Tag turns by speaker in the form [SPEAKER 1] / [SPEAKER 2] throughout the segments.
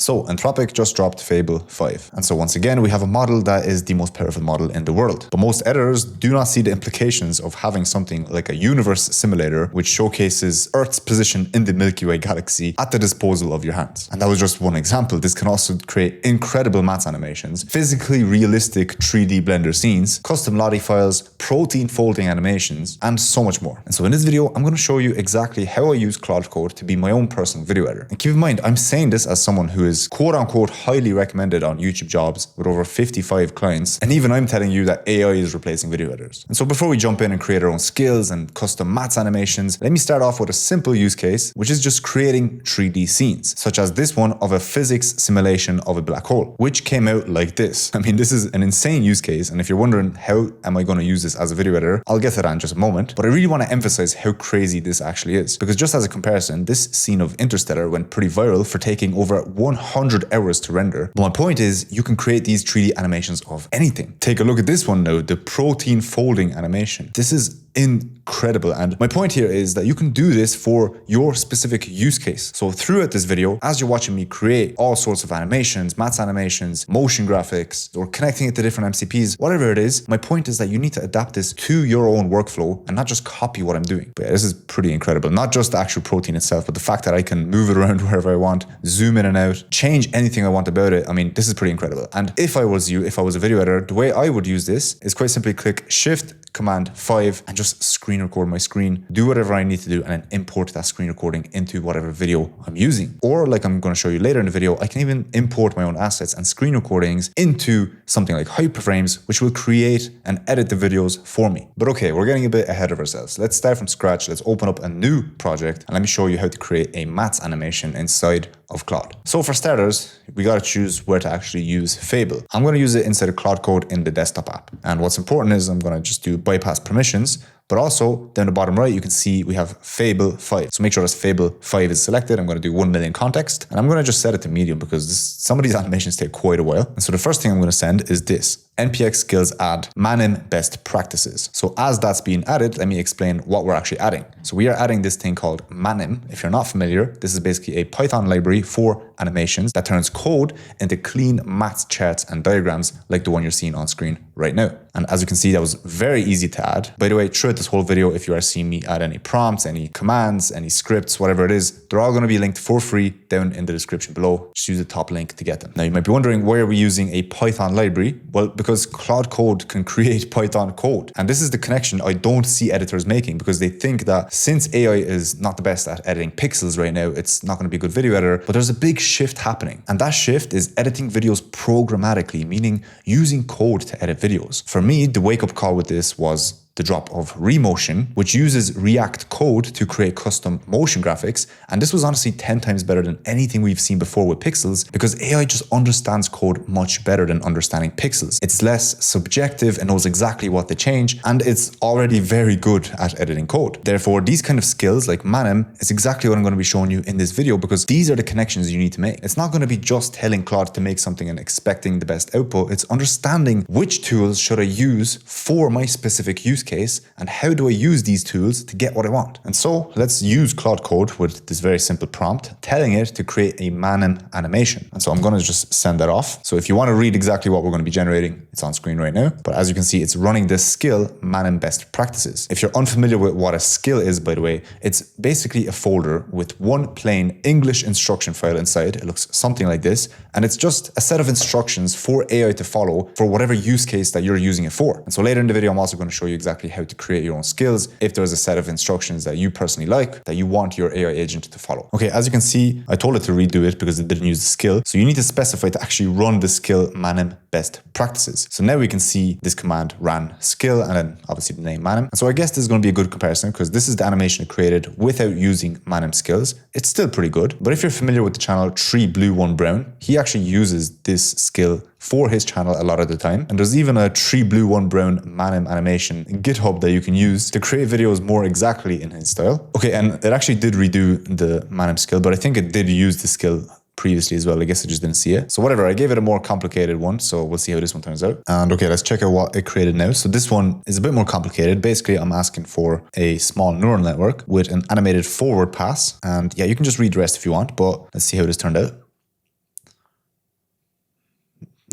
[SPEAKER 1] So Anthropic just dropped Fable 5. And so once again, we have a model that is the most powerful model in the world. But most editors do not see the implications of having something like a universe simulator which showcases Earth's position in the Milky Way galaxy at the disposal of your hands. And that was just one example. This can also create incredible matte animations, physically realistic 3D Blender scenes, custom Lottie files, protein folding animations, and so much more. And so in this video, I'm going to show you exactly how I use Claude Code to be my own personal video editor. And keep in mind, I'm saying this as someone who is quote unquote highly recommended on YouTube jobs with over 55 clients. And even I'm telling you that AI is replacing video editors. And so before we jump in and create our own skills and custom matte animations, let me start off with a simple use case, which is just creating 3D scenes, such as this one of a physics simulation of a black hole, which came out like this. I mean, this is an insane use case. And if you're wondering how am I going to use this as a video editor, I'll get to that in just a moment. But I really want to emphasize how crazy this actually is, because just as a comparison, this scene of Interstellar went pretty viral for taking over 100 hours to render. But my point is, you can create these 3D animations of anything. Take a look at this one now, the protein folding animation. This is incredible. And my point here is that you can do this for your specific use case. So throughout this video, as you're watching me create all sorts of animations, matte animations, motion graphics, or connecting it to different MCPs, whatever it is, my point is that you need to adapt this to your own workflow and not just copy what I'm doing. But yeah, this is pretty incredible. Not just the actual protein itself, but the fact that I can move it around wherever I want, zoom in and out, change anything I want about it. I mean, this is pretty incredible. And if I was you, if I was a video editor, the way I would use this is quite simply click Shift Command 5 and just screen record my screen, do whatever I need to do, and then import that screen recording into whatever video I'm using. Or like I'm going to show you later in the video, I can even import my own assets and screen recordings into something like Hyperframes, which will create and edit the videos for me. But okay, we're getting a bit ahead of ourselves. Let's start from scratch. Let's open up a new project and let me show you how to create a matte animation inside of Claude. So for starters, we got to choose where to actually use Fable. I'm going to use it inside of Claude Code in the desktop app. And what's important is I'm going to just do bypass permissions, but also down the bottom right, you can see we have Fable 5. So make sure that Fable 5 is selected. I'm going to do 1 million context, and I'm going to just set it to medium because some of these animations take quite a while. And so the first thing I'm going to send is this. NPX skills add Manim best practices. So as that's being added, let me explain what we're actually adding. So we are adding this thing called Manim. If you're not familiar, this is basically a Python library for animations that turns code into clean math charts and diagrams like the one you're seeing on screen right now. And as you can see, that was very easy to add. By the way, throughout this whole video, if you are seeing me add any prompts, any commands, any scripts, whatever it is, they're all going to be linked for free down in the description below. Just use the top link to get them. Now you might be wondering, why are we using a Python library? Well, because Claude Code can create Python code. And this is the connection I don't see editors making, because they think that since AI is not the best at editing pixels right now, it's not going to be a good video editor. But there's a big shift happening. And that shift is editing videos programmatically, meaning using code to edit videos. For me, the wake-up call with this was the drop of Remotion, which uses React code to create custom motion graphics. And this was honestly 10 times better than anything we've seen before with pixels, because AI just understands code much better than understanding pixels. It's less subjective and knows exactly what to change, and it's already very good at editing code. Therefore, these kind of skills like Manim is exactly what I'm going to be showing you in this video, because these are the connections you need to make. It's not going to be just telling Claude to make something and expecting the best output. It's understanding which tools should I use for my specific use case, and how do I use these tools to get what I want. And so let's use Claude Code with this very simple prompt, telling it to create a Manim animation. And so I'm going to just send that off. So if you want to read exactly what we're going to be generating, it's on screen right now. But as you can see, it's running this skill, Manim best practices. If you're unfamiliar with what a skill is, by the way, it's basically a folder with one plain English instruction file inside. It looks something like this. And it's just a set of instructions for AI to follow for whatever use case that you're using it for. And so later in the video, I'm also going to show you exactly how to create your own skills if there's a set of instructions that you personally like, that you want your AI agent to follow. Okay, as you can see, I told it to redo it because it didn't use the skill. So you need to specify to actually run the skill Manim best practices. So now we can see this command ran skill and then obviously the name Manim. And so I guess this is going to be a good comparison because this is the animation it created without using Manim skills. It's still pretty good. But if you're familiar with the channel 3 Blue 1 Brown, he actually uses this skill for his channel a lot of the time. And there's even a 3 Blue 1 Brown Manim animation in GitHub that you can use to create videos more exactly in his style. Okay, and it actually did redo the Manim skill, but I think it did use the skill previously as well. I guess I just didn't see it. So whatever, I gave it a more complicated one. So we'll see how this one turns out. And okay, let's check out what it created now. So this one is a bit more complicated. Basically, I'm asking for a small neural network with an animated forward pass. And yeah, you can just read the rest if you want, but let's see how this turned out.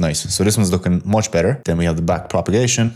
[SPEAKER 1] Nice. So this one's looking much better. Then we have the back propagation.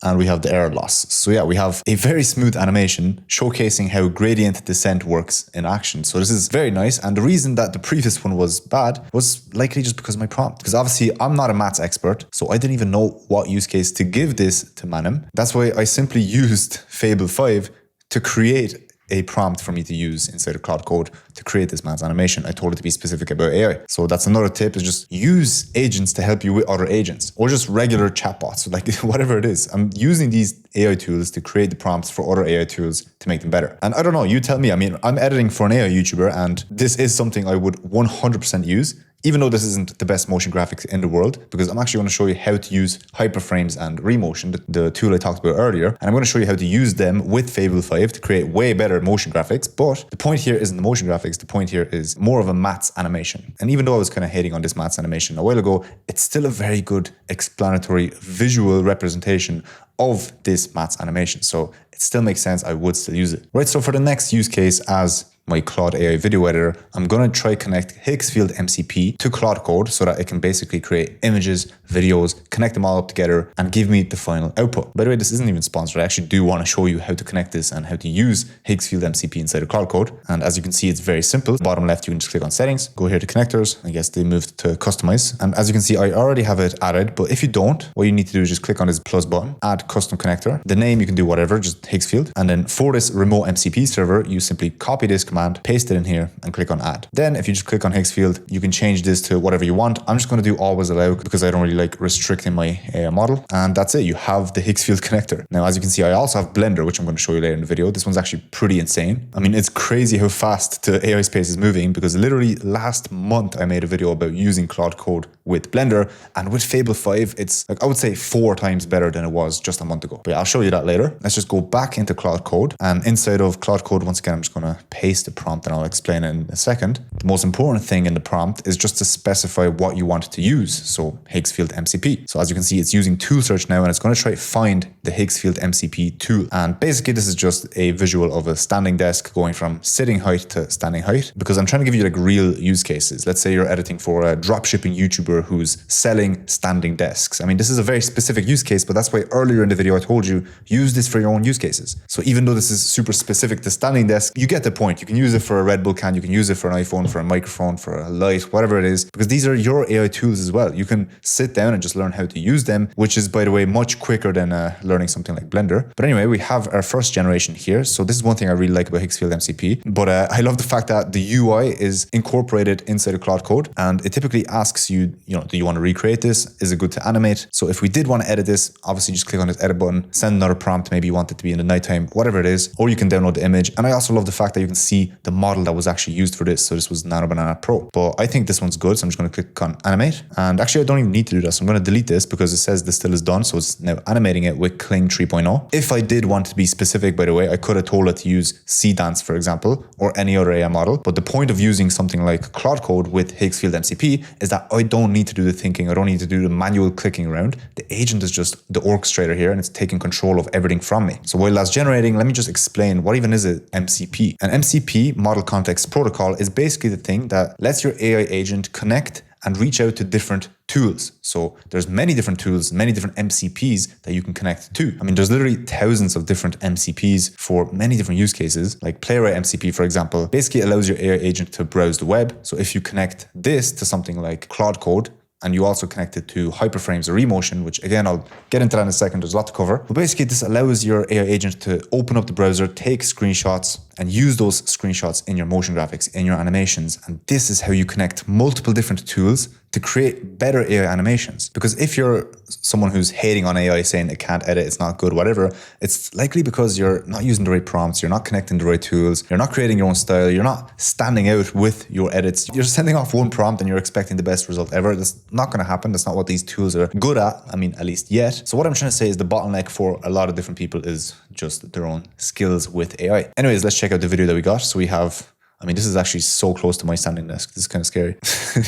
[SPEAKER 1] And we have the error loss. So yeah, we have a very smooth animation showcasing how gradient descent works in action. So this is very nice. And the reason that the previous one was bad was likely just because of my prompt. Because obviously I'm not a maths expert, so I didn't even know what use case to give this to Manim. That's why I simply used Fable 5 to create a prompt for me to use inside of Claude Code to create this man's animation. I told it to be specific about AI. So that's another tip, is just use agents to help you with other agents, or just regular chatbots, like whatever it is. I'm using these AI tools to create the prompts for other AI tools to make them better. And I don't know, you tell me. I mean, I'm editing for an AI YouTuber, and this is something I would 100% use, even though this isn't the best motion graphics in the world, because I'm actually going to show you how to use Hyperframes and Remotion, the tool I talked about earlier. And I'm going to show you how to use them with Fable 5 to create way better motion graphics. But the point here isn't the motion graphics. The point here is more of a maths animation. And even though I was kind of hating on this maths animation a while ago, it's still a very good explanatory visual representation of this maths animation. So it still makes sense. I would still use it. Right, so for the next use case as my Claude AI video editor, I'm going to try connect Higgsfield MCP to Claude Code so that it can basically create images, videos, connect them all up together and give me the final output. By the way, this isn't even sponsored. I actually do want to show you how to connect this and how to use Higgsfield MCP inside of Claude Code. And as you can see, it's very simple. Bottom left, you can just click on settings, go here to connectors. I guess they moved to customize. And as you can see, I already have it added, but if you don't, what you need to do is just click on this plus button, add custom connector. The name, you can do whatever, just Higgsfield. And then for this remote MCP server, you simply copy this command, paste it in here and click on add. Then if you just click on Higgsfield, you can change this to whatever you want. I'm just going to do always allow because I don't really like restricting my AI model. And that's it. You have the Higgsfield connector. Now, as you can see, I also have Blender, which I'm going to show you later in the video. This one's actually pretty insane. I mean, it's crazy how fast the AI space is moving, because literally last month I made a video about using Claude Code with Blender, and with Fable 5, it's like, I would say 4 times better than it was just a month ago. But yeah, I'll show you that later. Let's just go back into Claude Code, and inside of Claude Code, once again, I'm just going to paste the prompt and I'll explain it in a second. The most important thing in the prompt is just to specify what you want to use. So Higgsfield MCP. So as you can see, it's using tool search now, and it's going to try to find the Higgsfield MCP tool. And basically this is just a visual of a standing desk going from sitting height to standing height, because I'm trying to give you like real use cases. Let's say you're editing for a dropshipping YouTuber who's selling standing desks. I mean, this is a very specific use case, but that's why earlier in the video I told you, use this for your own use cases. So even though this is super specific to standing desk, you get the point. You can use it for a Red Bull can, you can use it for an iPhone, for a microphone, for a light, whatever it is, because these are your AI tools as well. You can sit down and just learn how to use them, which is, by the way, much quicker than learning something like Blender. But anyway, we have our first generation here. So this is one thing I really like about Higgsfield MCP, but I love the fact that the UI is incorporated inside of Claude Code, and it typically asks you, do you want to recreate this? Is it good to animate? So if we did want to edit this, obviously just click on this edit button, send another prompt. Maybe you want it to be in the nighttime, whatever it is, or you can download the image. And I also love the fact that you can see the model that was actually used for this. So this was Nano Banana Pro, but I think this one's good. So I'm just going to click on animate, and actually I don't even need to do this. I'm going to delete this because it says this still is done. So it's now animating it with Kling 3.0. If I did want to be specific, by the way, I could have told it to use C-Dance, for example, or any other AI model. But the point of using something like Claude Code with Higgsfield MCP is that I don't need to do the thinking. I don't need to do the manual clicking around. The agent is just the orchestrator here, and it's taking control of everything from me. So while that's generating, let me just explain what even is it MCP. An MCP, Model Context Protocol, is basically the thing that lets your AI agent connect and reach out to different tools. So there's many different tools, many different MCPs that you can connect to. I mean, there's literally thousands of different MCPs for many different use cases. Like Playwright MCP, for example, basically allows your AI agent to browse the web. So if you connect this to something like Claude Code, and you also connect it to Hyperframes Remotion, which again, I'll get into that in a second, there's a lot to cover. But basically this allows your AI agent to open up the browser, take screenshots, and use those screenshots in your motion graphics, in your animations. And this is how you connect multiple different tools to create better AI animations. Because if you're someone who's hating on AI, saying it can't edit, it's not good, whatever, it's likely because you're not using the right prompts, you're not connecting the right tools, you're not creating your own style, you're not standing out with your edits. You're sending off one prompt and you're expecting the best result ever. That's not going to happen. That's not what these tools are good at. I mean, at least yet. So what I'm trying to say is the bottleneck for a lot of different people is just their own skills with AI. Anyways, let's check out the video that we got. So we have, I mean, this is actually so close to my standing desk. This is kind of scary.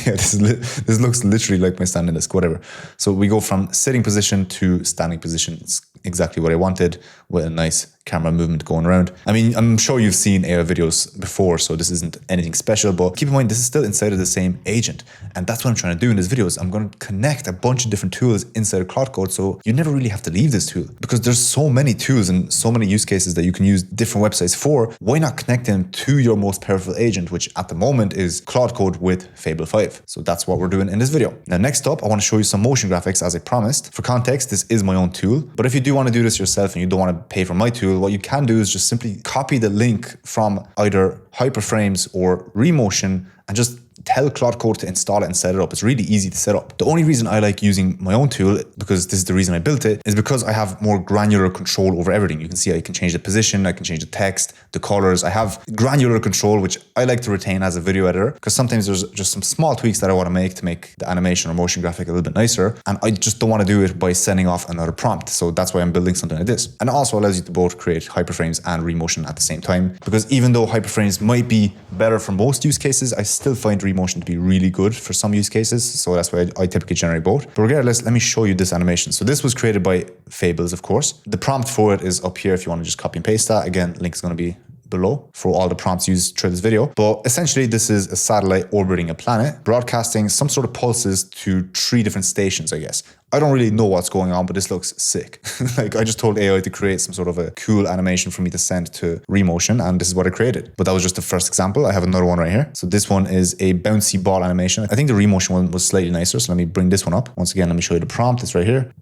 [SPEAKER 1] Yeah, this looks literally like my standing desk, whatever. So we go from sitting position to standing position. It's exactly what I wanted, with a nice camera movement going around. I mean, I'm sure you've seen AI videos before, so this isn't anything special, but keep in mind, this is still inside of the same agent. And that's what I'm trying to do in this video is I'm going to connect a bunch of different tools inside of Claude Code, so you never really have to leave this tool because there's so many tools and so many use cases that you can use different websites for. Why not connect them to your most powerful agent, which at the moment is Claude Code with Fable 5. So that's what we're doing in this video. Now, next up, I want to show you some motion graphics as I promised. For context, this is my own tool, but if you do want to do this yourself and you don't want to pay for my tool, what you can do is just simply copy the link from either Hyperframes or Remotion and just tell Claude Code to install it and set it up. It's really easy to set up. The only reason I like using my own tool, because this is the reason I built it, is because I have more granular control over everything. You can see I can change the position, I can change the text, the colors. I have granular control, which I like to retain as a video editor, because sometimes there's just some small tweaks that I want to make the animation or motion graphic a little bit nicer. And I just don't want to do it by sending off another prompt. So that's why I'm building something like this. And it also allows you to both create Hyperframes and Remotion at the same time, because even though Hyperframes might be better for most use cases, I still find Remotion to be really good for some use cases. So that's why I typically generate both. But regardless, let me show you this animation. So this was created by Fables, of course. The prompt for it is up here if you want to just copy and paste that. Again, link is going to be below for all the prompts used through this video. But essentially, this is a satellite orbiting a planet, broadcasting some sort of pulses to 3 different stations, I guess. I don't really know what's going on, but this looks sick. Like I just told AI to create some sort of a cool animation for me to send to Remotion, and this is what I created. But that was just the first example. I have another one right here. So this one is a bouncy ball animation. I think the Remotion one was slightly nicer. So let me bring this one up. Once again, let me show you the prompt. It's right here.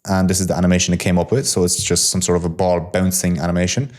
[SPEAKER 1] And this is the animation it came up with. So it's just some sort of a ball bouncing animation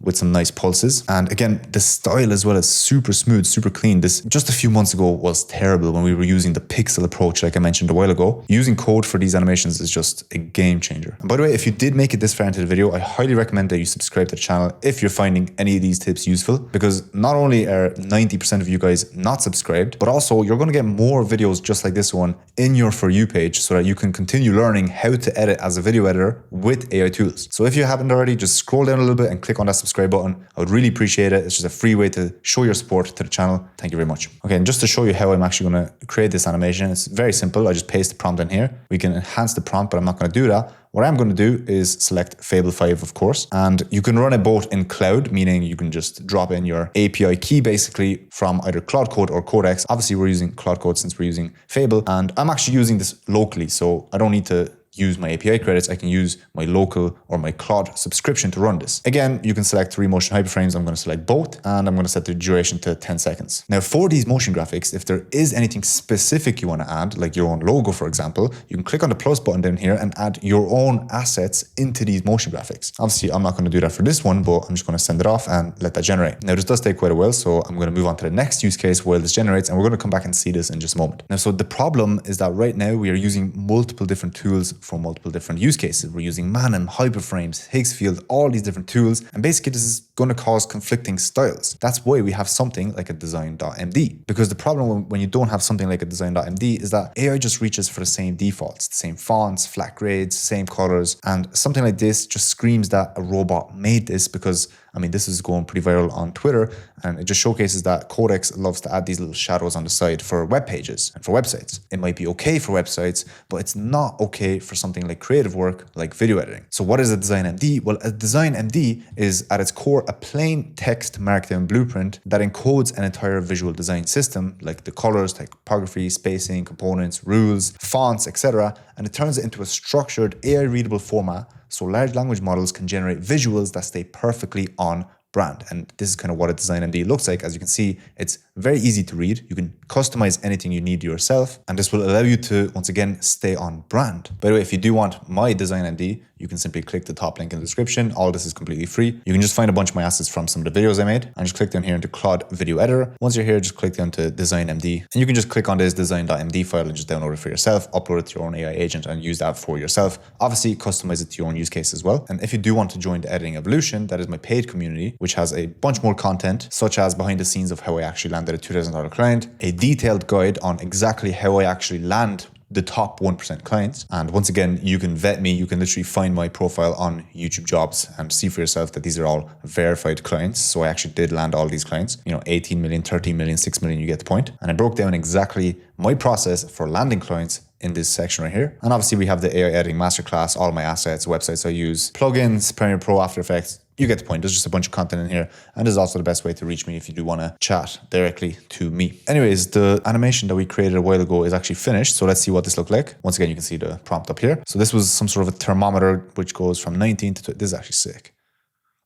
[SPEAKER 1] with some nice pulses. And again, the style as well is super smooth, super clean. This just a few months ago was terrible when we were using the pixel approach like I mentioned a while ago. Using code for these animations is just a game changer. And by the way, if you did make it this far into the video, I highly recommend that you subscribe to the channel if you're finding any of these tips useful, because not only are 90% of you guys not subscribed, but also you're going to get more videos just like this one in your For You page so that you can continue learning how to edit as a video editor with AI tools. So if you haven't already, just scroll down a little bit and click on that subscribe button. I would really appreciate it. It's just a free way to show your support to the channel. Thank you very much. Okay, and just to show you how I'm actually going to create this animation, it's very simple. I just paste the prompt in here. We can enhance the prompt, but I'm not going to do that. What I'm going to do is select Fable 5, of course, and you can run it both in cloud, meaning you can just drop in your API key basically from either Claude Code or Codex. Obviously, we're using Claude Code since we're using Fable, and I'm actually using this locally, so I don't need to use my API credits. I can use my local or my Claude subscription to run this. Again, you can select Remotion Hyperframes. I'm going to select both, and I'm going to set the duration to 10 seconds. Now for these motion graphics, if there is anything specific you want to add, like your own logo, for example, you can click on the plus button down here and add your own assets into these motion graphics. Obviously, I'm not going to do that for this one, but I'm just going to send it off and let that generate. Now this does take quite a while, so I'm going to move on to the next use case while this generates, and we're going to come back and see this in just a moment. Now, so the problem is that right now we are using multiple different tools for multiple different use cases. We're using Manim, Hyperframes, Higgsfield, all these different tools, and basically this is going to cause conflicting styles. That's why we have something like a Design.md, because the problem when you don't have something like a Design.md is that AI just reaches for the same defaults, the same fonts, flat grades, same colors, and something like this just screams that a robot made this, because I mean, this is going pretty viral on Twitter, and it just showcases that Codex loves to add these little shadows on the side for web pages and for websites. It might be okay for websites, but it's not okay for something like creative work, like video editing. So what is a Design.md? Well, a Design.md is at its core a plain text markdown blueprint that encodes an entire visual design system, like the colors, typography, spacing, components, rules, fonts, etc., and it turns it into a structured AI-readable format so large language models can generate visuals that stay perfectly on brand. And this is kind of what a Design.md looks like. As you can see, it's very easy to read. You can customize anything you need yourself, and this will allow you to, once again, stay on brand. By the way, if you do want my Design.md, you can simply click the top link in the description. All this is completely free. You can just find a bunch of my assets from some of the videos I made and just click down here into Claude Video Editor. Once you're here, just click down to Design.md, and you can just click on this Design.md file and just download it for yourself, upload it to your own AI agent and use that for yourself. Obviously, customize it to your own use case as well. And if you do want to join the Editing Evolution, that is my paid community, which has a bunch more content, such as behind the scenes of how I actually landed a $2,000 client, a detailed guide on exactly how I actually land the top 1% clients. And once again, you can vet me. You can literally find my profile on YouTube Jobs and see for yourself that these are all verified clients. So I actually did land all these clients, 18 million, 13 million, 6 million, you get the point. And I broke down exactly my process for landing clients in this section right here. And obviously we have the AI editing masterclass, all my assets, websites I use, plugins, Premiere Pro, After Effects. You get the point. There's just a bunch of content in here. And this is also the best way to reach me if you do want to chat directly to me. Anyways, the animation that we created a while ago is actually finished. So let's see what this looked like. Once again, you can see the prompt up here. So this was some sort of a thermometer, which goes from 19 to 20. This is actually sick.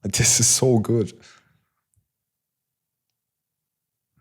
[SPEAKER 1] Like, this is so good.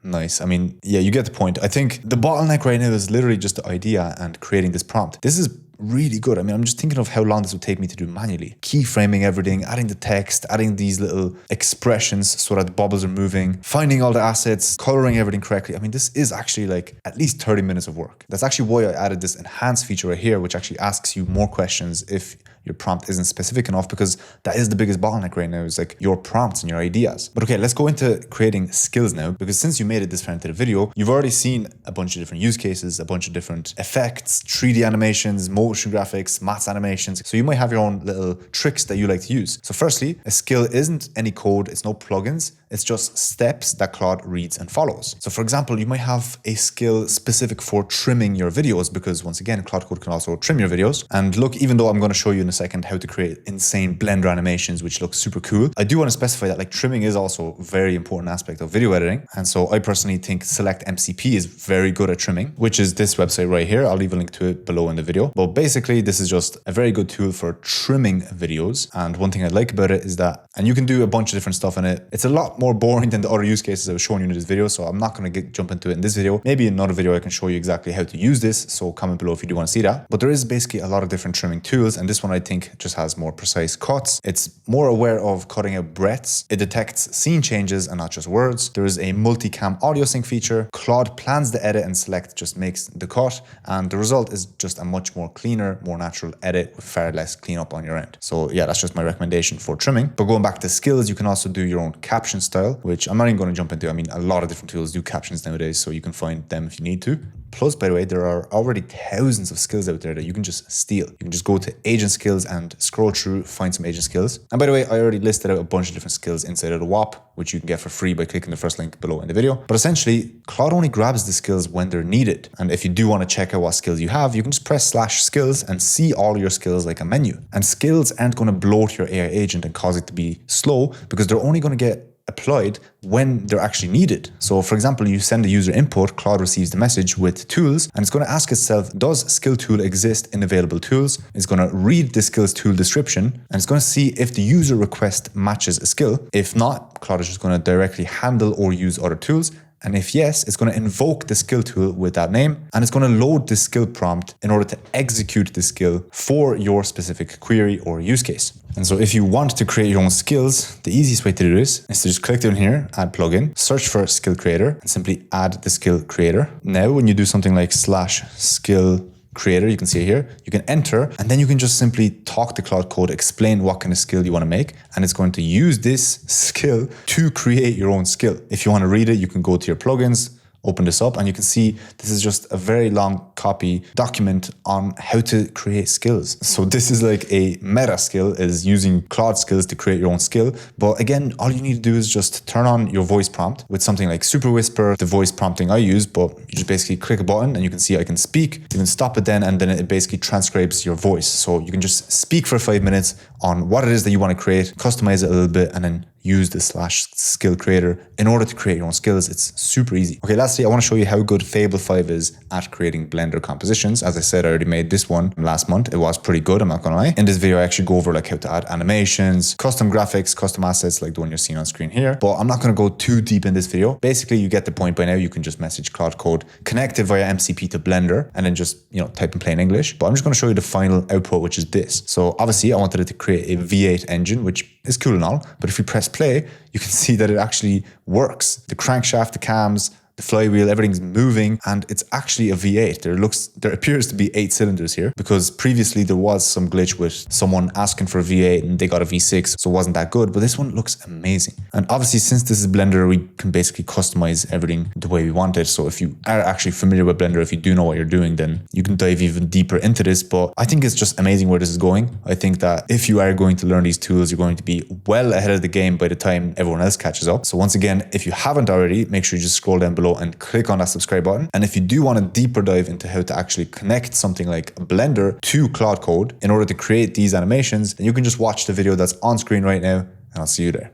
[SPEAKER 1] Nice. I mean, yeah, you get the point. I think the bottleneck right now is literally just the idea and creating this prompt. This is really good. I mean, I'm just thinking of how long this would take me to do manually. Keyframing everything, adding the text, adding these little expressions so that the bubbles are moving, finding all the assets, coloring everything correctly. I mean, this is actually like at least 30 minutes of work. That's actually why I added this enhance feature right here, which actually asks you more questions if your prompt isn't specific enough, because that is the biggest bottleneck right now, is like your prompts and your ideas. But okay, let's go into creating skills now, because since you made it this far into the video, you've already seen a bunch of different use cases, a bunch of different effects, 3D animations, motion graphics, maths animations. So you might have your own little tricks that you like to use. So firstly, a skill isn't any code, it's no plugins, it's just steps that Claude reads and follows. So for example, you might have a skill specific for trimming your videos, because once again, Claude Code can also trim your videos. And look, even though I'm going to show you in a second how to create insane Blender animations, which look super cool, I do want to specify that like trimming is also a very important aspect of video editing. And so I personally think Select MCP is very good at trimming, which is this website right here. I'll leave a link to it below in the video. But basically, this is just a very good tool for trimming videos. And one thing I like about it is that, and you can do a bunch of different stuff in it. It's a lot more boring than the other use cases I was showing you in this video, so I'm not going to jump into it in this video. Maybe in another video I can show you exactly how to use this, so comment below if you do want to see that. But there is basically a lot of different trimming tools, and this one I think just has more precise cuts. It's more aware of cutting out breaths. It detects scene changes and not just words. There is a multicam audio sync feature. Claude plans the edit and Select just makes the cut, and the result is just a much more cleaner, more natural edit with far less cleanup on your end. So yeah, that's just my recommendation for trimming. But going back to skills, you can also do your own caption style, which I'm not even going to jump into. I mean, a lot of different tools do captions nowadays, so you can find them if you need to. Plus, by the way, there are already thousands of skills out there that you can just steal. You can just go to agent skills and scroll through, find some agent skills. And by the way, I already listed out a bunch of different skills inside of the WAP, which you can get for free by clicking the first link below in the video. But essentially, Claude only grabs the skills when they're needed. And if you do want to check out what skills you have, you can just press /skills and see all your skills like a menu. And skills aren't going to bloat your AI agent and cause it to be slow, because they're only going to get applied when they're actually needed. So for example, you send a user input, Claude receives the message with tools, and it's going to ask itself, does skill tool exist in available tools? It's going to read the skills tool description, and it's going to see if the user request matches a skill. If not, Claude is just going to directly handle or use other tools. And if yes, it's going to invoke the skill tool with that name, and it's going to load the skill prompt in order to execute the skill for your specific query or use case. And so if you want to create your own skills, the easiest way to do this is to just click down here, add plugin, search for skill creator, and simply add the skill creator. Now, when you do something like /skill creator, you can see it here, you can enter, and then you can just simply talk to Claude Code, explain what kind of skill you want to make, and it's going to use this skill to create your own skill. If you want to read it, you can go to your plugins, open this up, and you can see this is just a very long copy document on how to create skills. So this is like a meta skill, is using Claude skills to create your own skill. But again, all you need to do is just turn on your voice prompt with something like Super Whisper, the voice prompting I use, but you just basically click a button and you can see I can speak. You can stop it then, and then it basically transcribes your voice. So you can just speak for 5 minutes on what it is that you want to create, customize it a little bit, and then use the /skill creator in order to create your own skills. It's super easy. Okay, lastly, I want to show you how good Fable 5 is at creating Blender compositions. As I said, I already made this one last month. It was pretty good, I'm not gonna lie. In this video, I actually go over like how to add animations, custom graphics, custom assets like the one you're seeing on screen here. But I'm not gonna go too deep in this video. Basically, you get the point by now. You can just message Claude Code, connect it via MCP to Blender, and then just, type in plain English. But I'm just gonna show you the final output, which is this. So obviously, I wanted it to create a V8 engine, which is cool and all, but if we press play, you can see that it actually works. The crankshaft, the cams, the flywheel, everything's moving, and it's actually a V8. There appears to be 8 cylinders here, because previously there was some glitch with someone asking for a V8 and they got a V6, so it wasn't that good, but this one looks amazing. And obviously, since this is Blender, we can basically customize everything the way we want it. So if you are actually familiar with Blender, if you do know what you're doing, then you can dive even deeper into this. But I think it's just amazing where this is going. I think that if you are going to learn these tools, you're going to be well ahead of the game by the time everyone else catches up. So once again, if you haven't already, make sure you just scroll down below below and click on that subscribe button. And if you do want a deeper dive into how to actually connect something like Blender to Claude Code in order to create these animations, then you can just watch the video that's on screen right now, and I'll see you there.